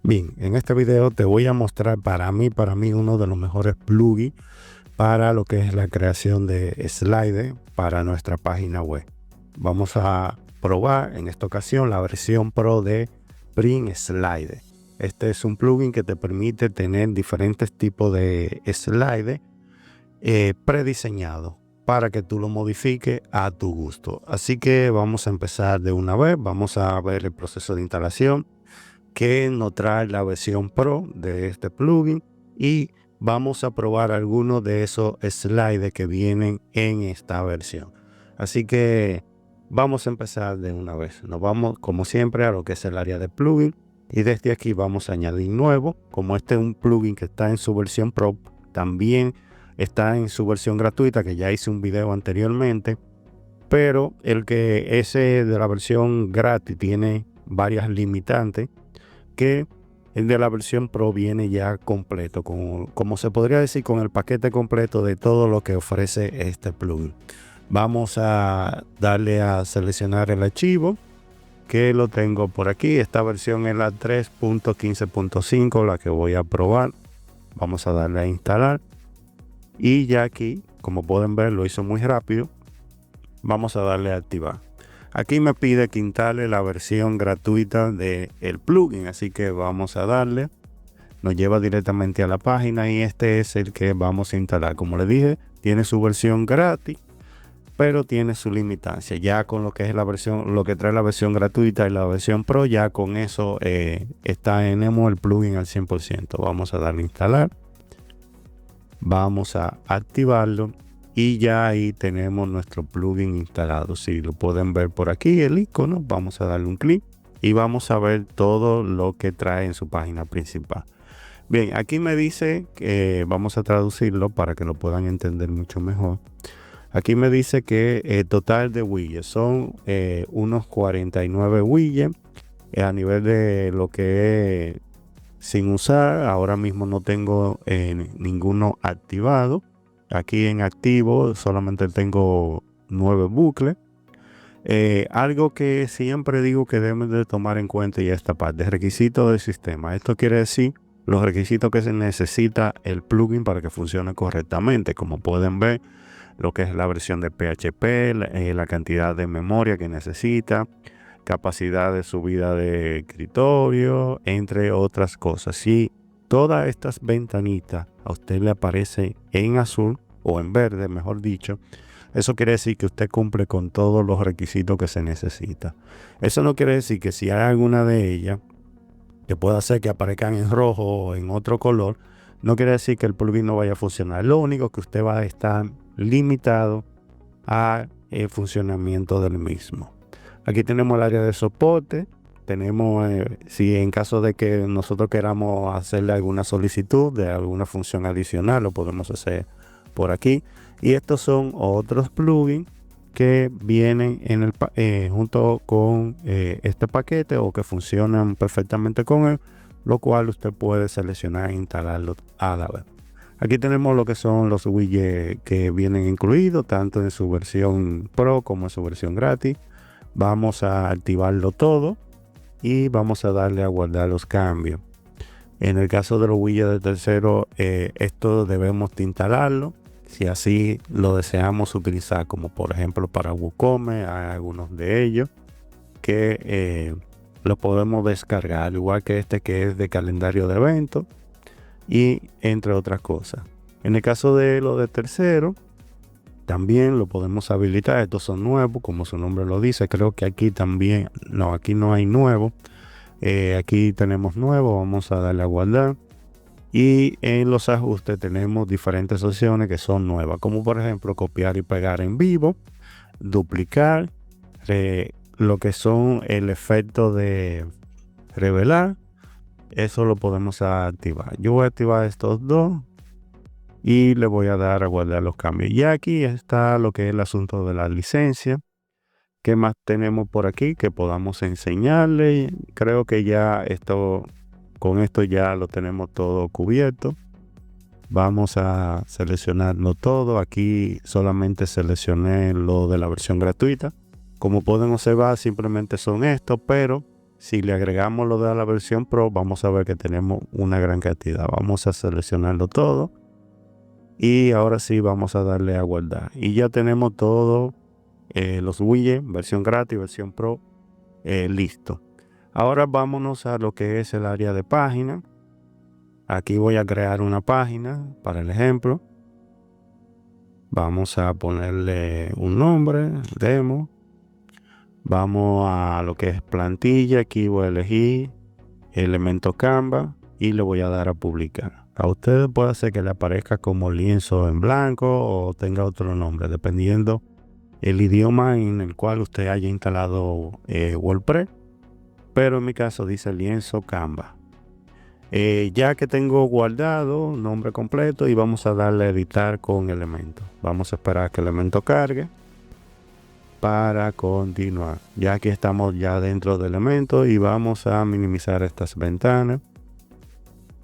Bien, en este video te voy a mostrar para mí uno de los mejores plugins para lo que es la creación de slides para nuestra página web. Vamos a probar en esta ocasión la versión Pro de Print Slide. Este es un plugin que te permite tener diferentes tipos de slides prediseñados para que tú lo modifiques a tu gusto. Así que vamos a empezar de una vez. Vamos a ver el proceso de instalación que nos trae la versión Pro de este plugin y vamos a probar algunos de esos slides que vienen en esta versión. Así que vamos a empezar de una vez. Nos vamos como siempre a lo que es el área de plugin y desde aquí vamos a añadir nuevo. Como este es un plugin que está en su versión Pro, también está en su versión gratuita, que ya hice un video anteriormente, pero ese de la versión gratis tiene varias limitantes que el de la versión Pro viene ya completo, como se podría decir, con el paquete completo de todo lo que ofrece este plugin. Vamos a darle a seleccionar el archivo, que lo tengo por aquí. Esta versión es la 3.15.5, la que voy a probar. Vamos a darle a instalar y ya aquí, como pueden ver, lo hizo muy rápido. Vamos a darle a activar. Aquí me pide que instale la versión gratuita del plugin, así que vamos a darle. Nos lleva directamente a la página y este es el que vamos a instalar. Como le dije, tiene su versión gratis, pero tiene su limitancia. Ya con lo que es la versión, lo que trae la versión gratuita y la versión Pro, ya con eso tenemos el plugin al 100%. Vamos a darle a instalar. Vamos a activarlo. Y ya ahí tenemos nuestro plugin instalado. Si lo pueden ver por aquí, el icono, vamos a darle un clic y vamos a ver todo lo que trae en su página principal. Bien, aquí me dice que vamos a traducirlo para que lo puedan entender mucho mejor. Aquí me dice que el total de widgets son unos 49 widgets a nivel de lo que es sin usar. Ahora mismo no tengo ninguno activado. Aquí en activo solamente tengo 9 bucles. Algo que siempre digo que deben de tomar en cuenta y esta parte, requisitos del sistema. Esto quiere decir los requisitos que se necesita el plugin para que funcione correctamente. Como pueden ver, lo que es la versión de PHP, la cantidad de memoria que necesita, capacidad de subida de escritorio, entre otras cosas. Si todas estas ventanitas a usted le aparece en azul o en verde, mejor dicho, eso quiere decir que usted cumple con todos los requisitos que se necesita. Eso no quiere decir que si hay alguna de ellas que pueda hacer que aparezcan en rojo o en otro color, no quiere decir que el plugin no vaya a funcionar. Lo único que usted va a estar limitado al funcionamiento del mismo. Aquí tenemos el área de soporte. Tenemos, si en caso de que nosotros queramos hacerle alguna solicitud de alguna función adicional, lo podemos hacer por aquí. Y estos son otros plugins que vienen junto con este paquete o que funcionan perfectamente con él, lo cual usted puede seleccionar e instalarlo a la vez. Aquí tenemos lo que son los widgets que vienen incluidos tanto en su versión Pro como en su versión gratis. Vamos a activarlo todo y vamos a darle a guardar los cambios. En el caso de los widgets de tercero, esto debemos de instalarlo si así lo deseamos utilizar, como por ejemplo para WooCommerce. Hay algunos de ellos que lo podemos descargar, al igual que este que es de calendario de eventos y entre otras cosas. En el caso de lo de tercero, también lo podemos habilitar. Estos son nuevos, como su nombre lo dice. Creo que aquí también, no, aquí no hay nuevo. Aquí tenemos nuevo, vamos a darle a guardar. Y en los ajustes tenemos diferentes opciones que son nuevas, como por ejemplo copiar y pegar en vivo, duplicar, lo que son el efecto de revelar. Eso lo podemos activar. Yo voy a activar estos dos y le voy a dar a guardar los cambios. Y aquí está lo que es el asunto de la licencia. ¿Qué más tenemos por aquí que podamos enseñarle? Creo que ya con esto ya lo tenemos todo cubierto. Vamos a seleccionarlo todo. Aquí solamente seleccioné lo de la versión gratuita. Como pueden observar, simplemente son estos, pero Si le agregamos lo de la versión Pro, vamos a ver que tenemos una gran cantidad. Vamos a seleccionarlo todo. Y ahora sí vamos a darle a guardar. Y ya tenemos todo, los widgets, versión gratis, versión Pro, listo. Ahora vámonos a lo que es el área de página. Aquí voy a crear una página para el ejemplo. Vamos a ponerle un nombre, demo. Vamos a lo que es plantilla. Aquí voy a elegir elemento Canva y le voy a dar a publicar. A ustedes puede ser que le aparezca como lienzo en blanco o tenga otro nombre, dependiendo el idioma en el cual usted haya instalado WordPress. Pero en mi caso dice lienzo Canva. Ya que tengo guardado nombre completo, y vamos a darle a editar con elemento. Vamos a esperar que el elemento cargue para continuar. Ya aquí estamos ya dentro del elemento y vamos a minimizar estas ventanas.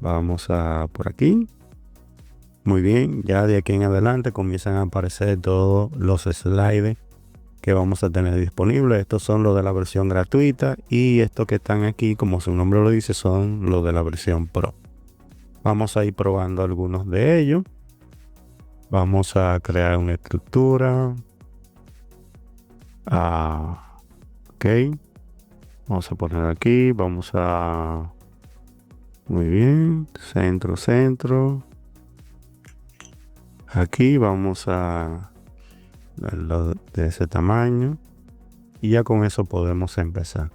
Vamos a por aquí. Muy bien, ya de aquí en adelante comienzan a aparecer todos los slides que vamos a tener disponibles. Estos son los de la versión gratuita y estos que están aquí, como su nombre lo dice, son los de la versión Pro. Vamos a ir probando algunos de ellos. Vamos a crear una estructura. Ok. Vamos a poner aquí. Vamos a... Muy bien. Centro, centro. Aquí vamos a darlo de ese tamaño. Y ya con eso podemos empezar.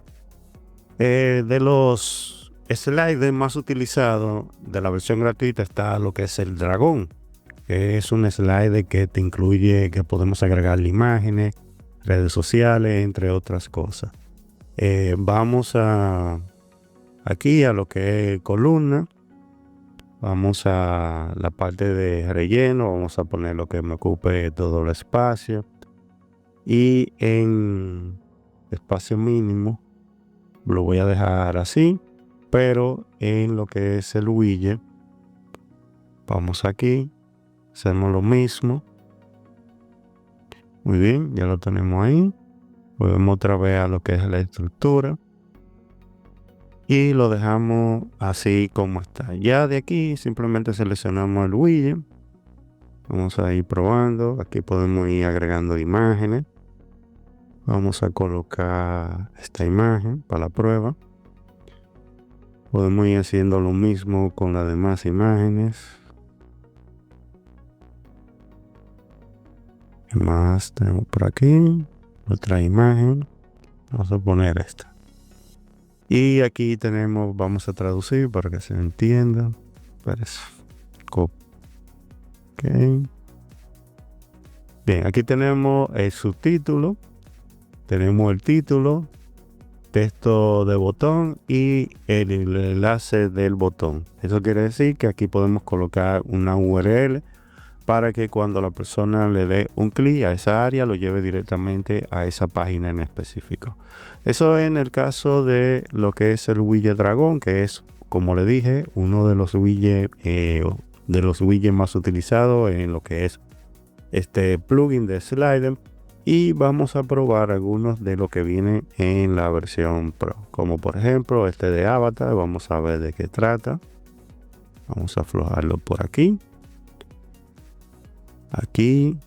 De los slides más utilizados de la versión gratuita está lo que es el dragón, que es un slide que te incluye que podemos agregar imágenes, redes sociales, entre otras cosas. Vamos aquí a lo que es columna. Vamos a la parte de relleno. Vamos a poner lo que me ocupe todo el espacio. Y en espacio mínimo lo voy a dejar así, pero en lo que es el widget, vamos aquí, hacemos lo mismo. Muy bien, ya lo tenemos ahí. Volvemos otra vez a lo que es la estructura y lo dejamos así como está. Ya de aquí simplemente seleccionamos el widget. Vamos a ir probando. Aquí podemos ir agregando imágenes. Vamos a colocar esta imagen para la prueba. Podemos ir haciendo lo mismo con las demás imágenes. ¿Qué más tenemos por aquí? Otra imagen. Vamos a poner esta. Y aquí tenemos, vamos a traducir para que se entienda. Ok. Bien, aquí tenemos el subtítulo. Tenemos el título, texto de botón y el enlace del botón. Eso quiere decir que aquí podemos colocar una URL para que cuando la persona le dé un clic a esa área lo lleve directamente a esa página en específico. Eso en el caso de lo que es el widget dragón, que es, como le dije, uno de los widgets más utilizados en lo que es este plugin de Slider. Y vamos a probar algunos de lo que viene en la versión Pro, como por ejemplo este de avatar. Vamos a ver de qué trata. Vamos a aflojarlo por aquí. Aquí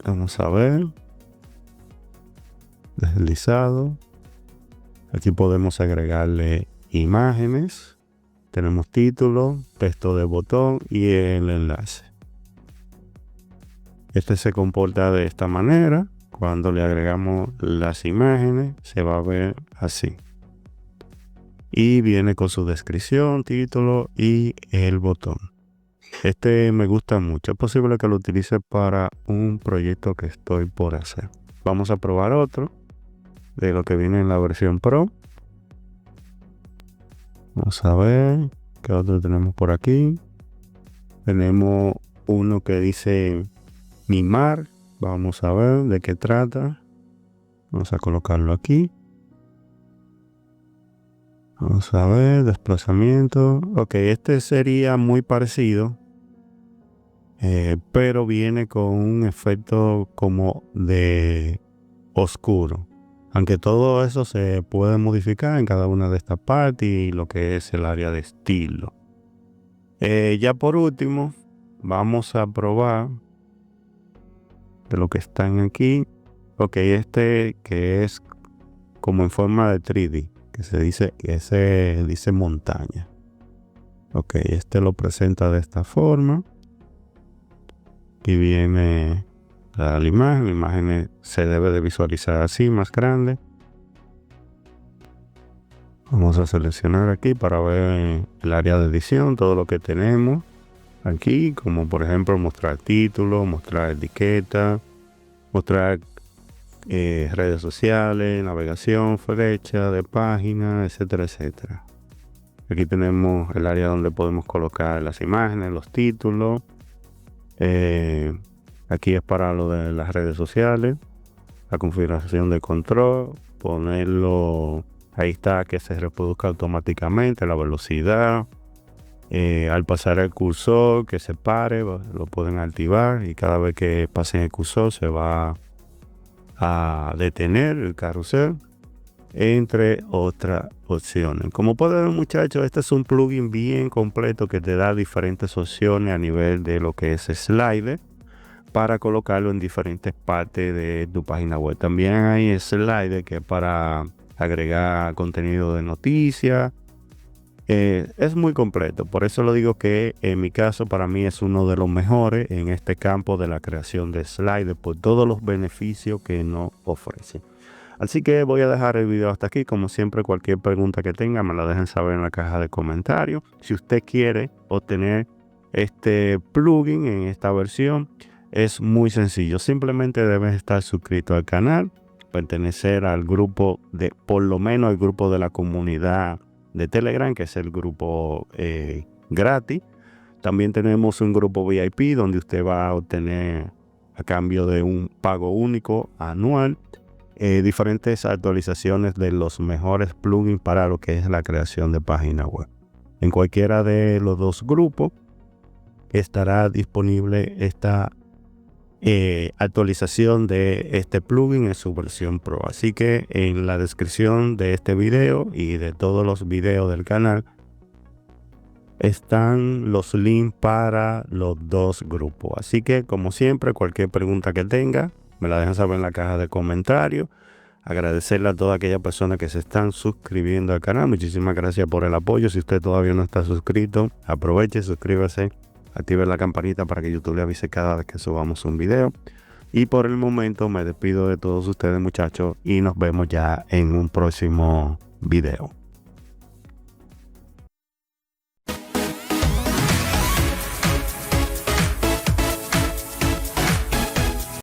vamos a ver, deslizado. Aquí podemos agregarle imágenes. Tenemos título, texto de botón y el enlace. Este se comporta de esta manera. Cuando le agregamos las imágenes se va a ver así. Y viene con su descripción, título y el botón. Este me gusta mucho. Es posible que lo utilice para un proyecto que estoy por hacer. Vamos a probar otro de lo que viene en la versión Pro. Vamos a ver qué otro tenemos por aquí. Tenemos uno que dice mimar. Vamos a ver de qué trata. Vamos a colocarlo aquí. Vamos a ver, desplazamiento. Ok, este sería muy parecido. Pero viene con un efecto como de oscuro. Aunque todo eso se puede modificar en cada una de estas partes y lo que es el área de estilo. Ya por último, vamos a probar de lo que están aquí. Ok, este que es como en forma de 3D, que se dice montaña. Ok, este lo presenta de esta forma. Aquí viene la imagen se debe de visualizar así, más grande. Vamos a seleccionar aquí para ver el área de edición, todo lo que tenemos aquí, como por ejemplo mostrar título, mostrar etiqueta, mostrar redes sociales, navegación, flecha de página, etcétera, etcétera. Aquí tenemos el área donde podemos colocar las imágenes, los títulos. Aquí es para lo de las redes sociales, la configuración de control, ponerlo, ahí está, que se reproduzca automáticamente, la velocidad. Al pasar el cursor, que se pare, lo pueden activar y cada vez que pasen el cursor se va a detener el carrusel, entre otras opciones. Como pueden ver, muchachos, este es un plugin bien completo que te da diferentes opciones a nivel de lo que es slider para colocarlo en diferentes partes de tu página web. También hay slider que es para agregar contenido de noticias. Es muy completo, por eso lo digo que en mi caso para mí es uno de los mejores en este campo de la creación de sliders por todos los beneficios que nos ofrece. Así que voy a dejar el video hasta aquí. Como siempre, cualquier pregunta que tengan me la dejen saber en la caja de comentarios. Si usted quiere obtener este plugin en esta versión, es muy sencillo. Simplemente debes estar suscrito al canal, pertenecer al grupo por lo menos el grupo de la comunidad de Telegram, que es el grupo gratis. También tenemos un grupo VIP donde usted va a obtener, a cambio de un pago único anual, diferentes actualizaciones de los mejores plugins para lo que es la creación de páginas web. En cualquiera de los dos grupos estará disponible esta actualización de este plugin en su versión Pro. Así que en la descripción de este video y de todos los videos del canal están los links para los dos grupos. Así que, como siempre, cualquier pregunta que tenga me la dejan saber en la caja de comentarios. Agradecerle a todas aquellas personas que se están suscribiendo al canal. Muchísimas gracias por el apoyo. Si usted todavía no está suscrito, aproveche, suscríbase, active la campanita para que YouTube le avise cada vez que subamos un video. Y por el momento me despido de todos ustedes, muchachos, y nos vemos ya en un próximo video.